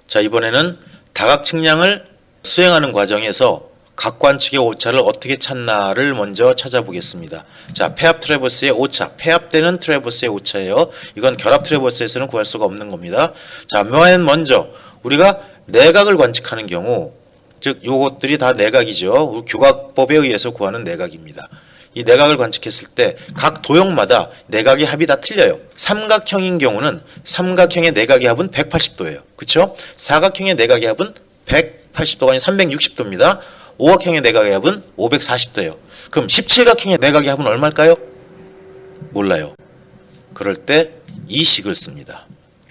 자, 이번에는 다각 측량을 수행하는 과정에서 각 관측의 오차를 어떻게 찾나를 먼저 찾아보겠습니다. 자, 폐합 트래버스의 오차, 폐합되는 트래버스의 오차예요. 이건 결합 트래버스에서는 구할 수가 없는 겁니다. 자, 맨 먼저 우리가 내각을 관측하는 경우, 즉 요것들이 다 내각이죠. 교각법에 의해서 구하는 내각입니다. 이 내각을 관측했을 때 각 도형마다 내각의 합이 다 틀려요. 삼각형인 경우는 삼각형의 내각의 합은 180도예요. 그쵸? 사각형의 내각의 합은 180도가 아니라 360도입니다. 오각형의 내각의 합은 540도예요. 그럼 17각형의 내각의 합은 얼마일까요? 몰라요. 그럴 때 이 식을 씁니다.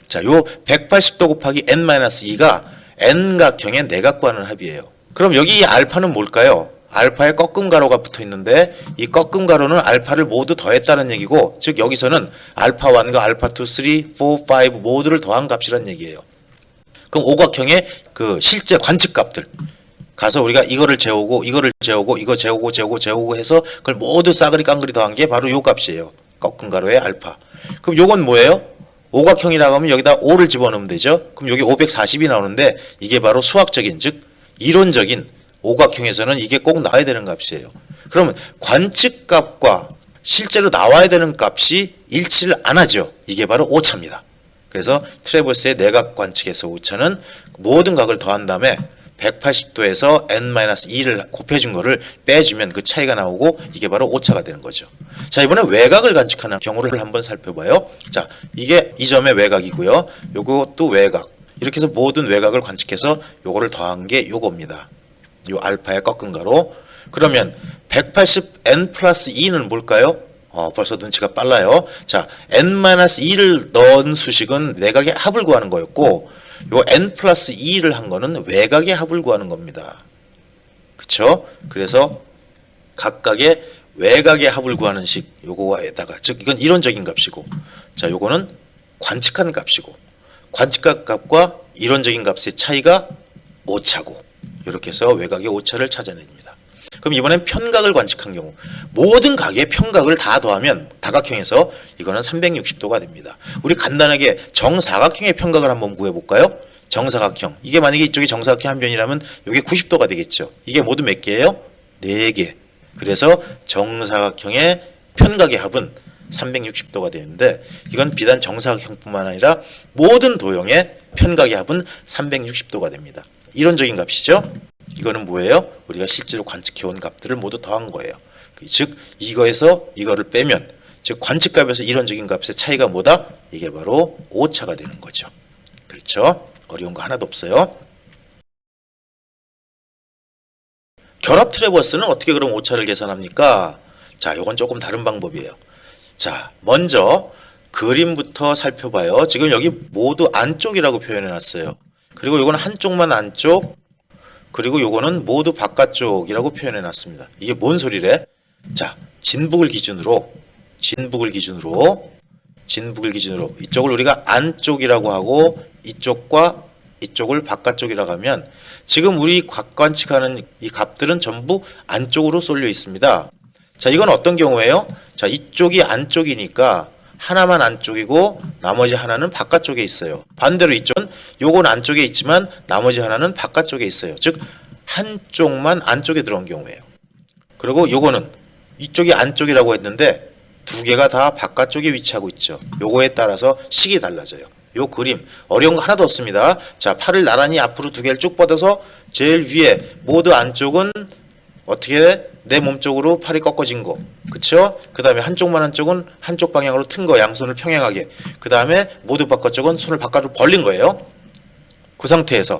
자, 요 180도 곱하기 n-2가 n각형의 내각 구하는 합이에요. 그럼 여기 이 알파는 뭘까요? 알파에 꺾음가로가 붙어 있는데 이 꺾음가로는 알파를 모두 더했다는 얘기고, 즉 여기서는 알파 1과 알파 2, 3, 4, 5 모두를 더한 값이란 얘기예요. 그럼 오각형의 그 실제 관측 값들 가서 우리가 이거를 재우고 이거를 재우고 이거 재우고 해서 그걸 모두 싸그리 깡그리 더한 게 바로 요 값이에요. 꺾음가로의 알파. 그럼 요건 뭐예요? 오각형이라고 하면 여기다 5를 집어넣으면 되죠. 그럼 여기 540이 나오는데 이게 바로 수학적인, 즉 이론적인 오각형에서는 이게 꼭 나와야 되는 값이에요. 그러면 관측값과 실제로 나와야 되는 값이 일치를 안 하죠. 이게 바로 오차입니다. 그래서 트래버스의 내각 관측에서 오차는 모든 각을 더한 다음에 180도에서 n-2를 곱해준 거를 빼주면 그 차이가 나오고 이게 바로 오차가 되는 거죠. 자, 이번에 외곽을 관측하는 경우를 한번 살펴봐요. 자, 이게 이 점의 외곽이고요. 요것도 외곽. 이렇게 해서 모든 외곽을 관측해서 요거를 더한 게 요겁니다. 요 알파의 꺾음가로. 그러면 180n 플러스 2는 뭘까요? 벌써 눈치가 빨라요. 자, n-2를 넣은 수식은 내각의 합을 구하는 거였고, 요 n 플러스 2를 한 거는 외곽의 합을 구하는 겁니다. 그쵸? 그래서 각각의 외곽의 합을 구하는 식, 요거에다가, 즉 이건 이론적인 값이고, 자, 요거는 관측한 값이고, 관측한 값과 이론적인 값의 차이가 오차고, 이렇게 해서 외곽의 오차를 찾아냅니다. 그럼 이번엔 편각을 관측한 경우, 모든 각의 편각을 다 더하면 다각형에서 이거는 360도가 됩니다. 우리 간단하게 정사각형의 편각을 한번 구해볼까요? 정사각형. 이게 만약에 이쪽이 정사각형 한 변이라면 이게 90도가 되겠죠. 이게 모두 몇 개예요? 4개. 그래서 정사각형의 편각의 합은 360도가 되는데, 이건 비단 정사각형뿐만 아니라 모든 도형의 편각의 합은 360도가 됩니다. 이론적인 값이죠. 이거는 뭐예요? 우리가 실제로 관측해온 값들을 모두 더한 거예요. 즉 이거에서 이거를 빼면, 즉 관측값에서 이론적인 값의 차이가 뭐다? 이게 바로 오차가 되는 거죠. 그렇죠? 어려운 거 하나도 없어요. 결합 트래버스는 어떻게 그럼 오차를 계산합니까? 자, 이건 조금 다른 방법이에요. 자, 먼저 그림부터 살펴봐요. 지금 여기 모두 안쪽이라고 표현해 놨어요. 그리고 이거는 한쪽만 안쪽, 그리고 요거는 모두 바깥쪽이라고 표현해 놨습니다. 이게 뭔 소리래? 자, 진북을 기준으로 이쪽을 우리가 안쪽이라고 하고 이쪽과 이쪽을 바깥쪽이라고 하면, 지금 우리 각 관측하는 이 값들은 전부 안쪽으로 쏠려 있습니다. 자, 이건 어떤 경우예요? 자, 이쪽이 안쪽이니까 하나만 안쪽이고 나머지 하나는 바깥쪽에 있어요. 반대로 이쪽은 요건 안쪽에 있지만 나머지 하나는 바깥쪽에 있어요. 즉 한쪽만 안쪽에 들어온 경우예요. 그리고 요거는 이쪽이 안쪽이라고 했는데 두 개가 다 바깥쪽에 위치하고 있죠. 요거에 따라서 식이 달라져요. 요 그림 어려운 거 하나도 없습니다. 자, 팔을 나란히 앞으로 두 개를 쭉 뻗어서 제일 위에 모두 안쪽은 어떻게 내 몸쪽으로 팔이 꺾어진 거, 그쵸? 그 다음에 한쪽만 한쪽은 한쪽 방향으로 튼 거, 양손을 평행하게. 그 다음에 모두 바깥쪽은 손을 바깥으로 벌린 거예요. 그 상태에서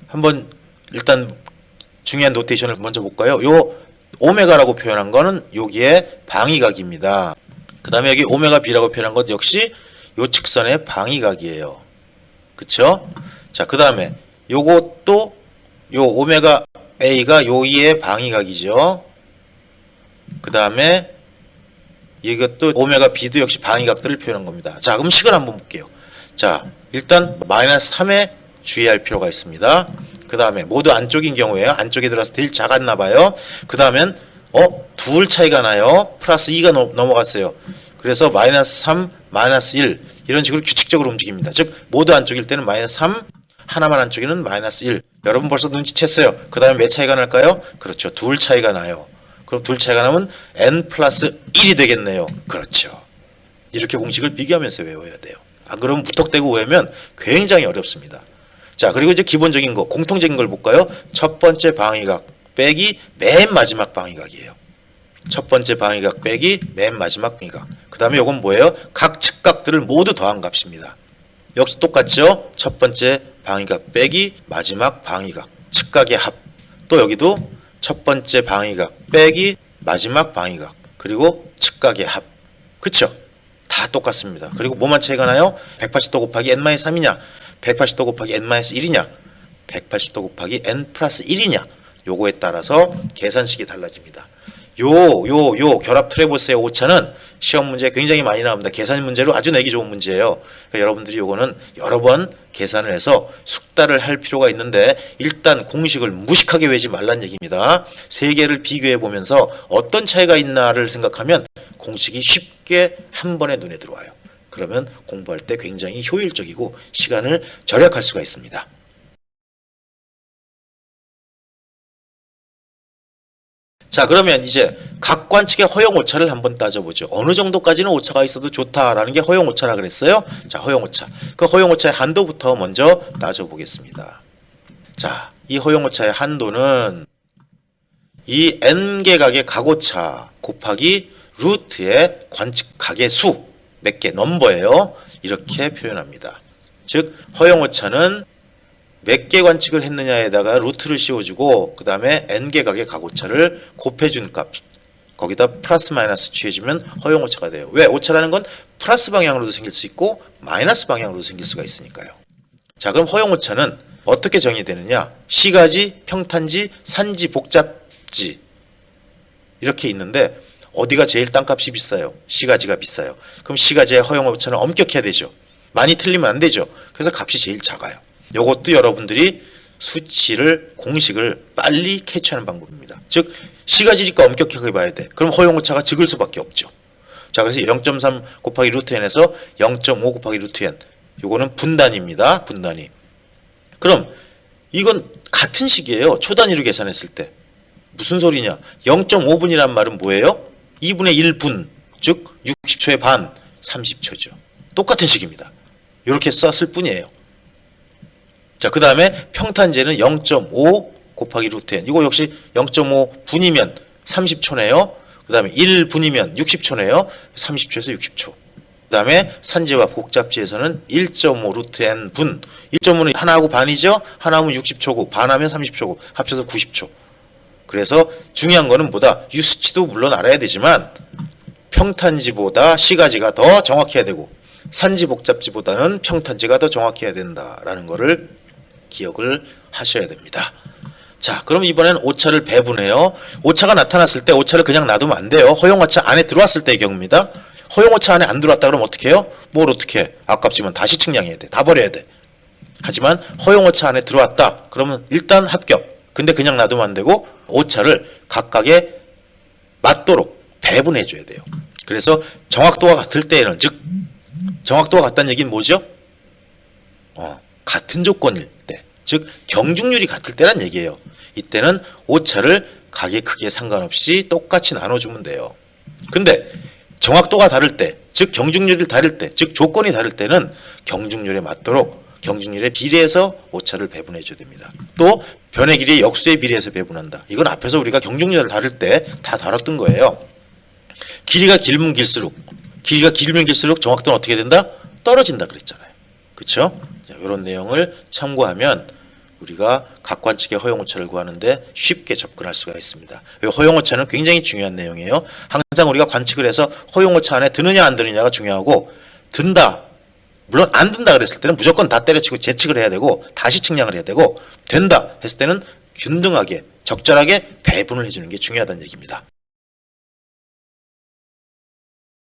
한번 일단 중요한 노테이션을 먼저 볼까요? 요 오메가라고 표현한 거는 여기에 방위각입니다. 그 다음에 여기 오메가 B라고 표현한 것 역시 요 직선의 방위각이에요. 그쵸? 자, 그 다음에 요것도 요 오메가 A가 요이의 방위각이죠. 그 다음에 이것도 오메가 B도 역시 방위각들을 표현한 겁니다. 자, 그럼 식을 한번 볼게요. 자, 일단 마이너스 3에 주의할 필요가 있습니다. 그 다음에 모두 안쪽인 경우에요. 안쪽에 들어가서 제일 작았나 봐요. 그 다음엔 둘 차이가 나요. 플러스 2가 넘어갔어요. 그래서 마이너스 3, 마이너스 1 이런 식으로 규칙적으로 움직입니다. 즉 모두 안쪽일 때는 마이너스 3, 하나만 한쪽에는 마이너스 1. 여러분 벌써 눈치챘어요. 그 다음에 몇 차이가 날까요? 그렇죠. 둘 차이가 나요. 그럼 둘 차이가 나면 n 플러스 1이 되겠네요. 그렇죠. 이렇게 공식을 비교하면서 외워야 돼요. 안 그러면 무턱대고 외우면 굉장히 어렵습니다. 자, 그리고 이제 기본적인 거, 공통적인 걸 볼까요? 첫 번째 방위각 빼기 맨 마지막 방위각이에요. 첫 번째 방위각 빼기 맨 마지막 방위각. 그 다음에 이건 뭐예요? 각 측각들을 모두 더한 값입니다. 역시 똑같죠? 첫 번째 방위각 빼기 마지막 방위각. 측각의 합. 또 여기도 첫 번째 방위각 빼기 마지막 방위각. 그리고 측각의 합. 그쵸? 다 똑같습니다. 그리고 뭐만 차이가 나요? 180도 곱하기 n-3이냐? 180도 곱하기 n-1이냐? 180도 곱하기 n 플러스 1이냐? 요거에 따라서 계산식이 달라집니다. 요 결합 트레버스의 오차는 시험 문제에 굉장히 많이 나옵니다. 계산 문제로 아주 내기 좋은 문제예요. 그러니까 여러분들이 요거는 여러 번 계산을 해서 숙달을 할 필요가 있는데 일단 공식을 무식하게 외지 말란 얘기입니다. 세 개를 비교해 보면서 어떤 차이가 있나를 생각하면 공식이 쉽게 한 번에 눈에 들어와요. 그러면 공부할 때 굉장히 효율적이고 시간을 절약할 수가 있습니다. 자, 그러면 이제 각 관측의 허용 오차를 한번 따져보죠. 어느 정도까지는 오차가 있어도 좋다라는 게 허용 오차라 그랬어요. 자, 허용 오차. 그 허용 오차의 한도부터 먼저 따져보겠습니다. 자, 이 허용 오차의 한도는 이 n개 각의 각오차 곱하기 루트의 관측 각의 수, 몇 개, 넘버예요. 이렇게 표현합니다. 즉, 허용 오차는 몇 개 관측을 했느냐에다가 루트를 씌워주고 그 다음에 n개 각의 각오차를 곱해준 값 거기다 플러스 마이너스 취해주면 허용 오차가 돼요. 왜? 오차라는 건 플러스 방향으로도 생길 수 있고 마이너스 방향으로도 생길 수가 있으니까요. 자, 그럼 허용 오차는 어떻게 정의되느냐? 시가지, 평탄지, 산지, 복잡지 이렇게 있는데 어디가 제일 땅값이 비싸요? 시가지가 비싸요. 그럼 시가지의 허용 오차는 엄격해야 되죠. 많이 틀리면 안 되죠. 그래서 값이 제일 작아요. 이것도 여러분들이 수치를 공식을 빨리 캐치하는 방법입니다. 즉 시가지니까 엄격하게 봐야 돼. 그럼 허용 오차가 적을 수밖에 없죠. 자, 그래서 0.3 곱하기 루트 n에서 0.5 곱하기 루트 n. 요거는 분단입니다. 분단위. 그럼 이건 같은 식이에요. 초단위로 계산했을 때. 무슨 소리냐? 0.5분이란 말은 뭐예요? 2분의 1분. 즉 60초의 반, 30초죠. 똑같은 식입니다. 이렇게 썼을 뿐이에요. 자, 그 다음에 평탄제는 0.5 곱하기 루트 n. 이거 역시 0.5분이면 30초네요. 그 다음에 1분이면 60초네요. 30초에서 60초. 그 다음에 산지와 복잡지에서는 1.5 루트 n 분. 1.5는 하나하고 반이죠. 하나하면 60초고 반하면 30초고 합쳐서 90초. 그래서 중요한 거는 뭐다? 유수치도 물론 알아야 되지만 평탄지보다 시가지가 더 정확해야 되고 산지 복잡지보다는 평탄지가 더 정확해야 된다라는 거를 기억을 하셔야 됩니다. 자, 그럼 이번엔 오차를 배분해요. 오차가 나타났을 때 오차를 그냥 놔두면 안 돼요. 허용오차 안에 들어왔을 때의 경우입니다. 허용오차 안에 안 들어왔다 그러면 어떻게 해요? 뭘 어떻게 해? 아깝지만 다시 측량해야 돼. 다 버려야 돼. 하지만 허용오차 안에 들어왔다. 그러면 일단 합격. 근데 그냥 놔두면 안 되고 오차를 각각에 맞도록 배분해 줘야 돼요. 그래서 정확도가 같을 때에는, 즉 정확도가 같다는 얘기는 뭐죠? 같은 조건일 때, 즉 경중률이 같을 때란 얘기예요. 이때는 오차를 각의 크기에 상관없이 똑같이 나눠주면 돼요. 근데 정확도가 다를 때, 즉 경중률이 다를 때, 즉 조건이 다를 때는 경중률에 맞도록 경중률에 비례해서 오차를 배분해 줘야 됩니다. 또 변의 길이의 역수에 비례해서 배분한다. 이건 앞에서 우리가 경중률을 다룰 때 다 다뤘던 거예요. 길이가 길면 길수록 정확도는 어떻게 된다? 떨어진다 그랬잖아요. 그렇죠? 이런 내용을 참고하면 우리가 각관측의 허용오차를 구하는데 쉽게 접근할 수가 있습니다. 허용오차는 굉장히 중요한 내용이에요. 항상 우리가 관측을 해서 허용오차 안에 드느냐 안 드느냐가 중요하고, 든다, 물론 안 든다 그랬을 때는 무조건 다 때려치고 재측을 해야 되고 다시 측량을 해야 되고, 된다 했을 때는 균등하게 적절하게 배분을 해주는 게 중요하다는 얘기입니다.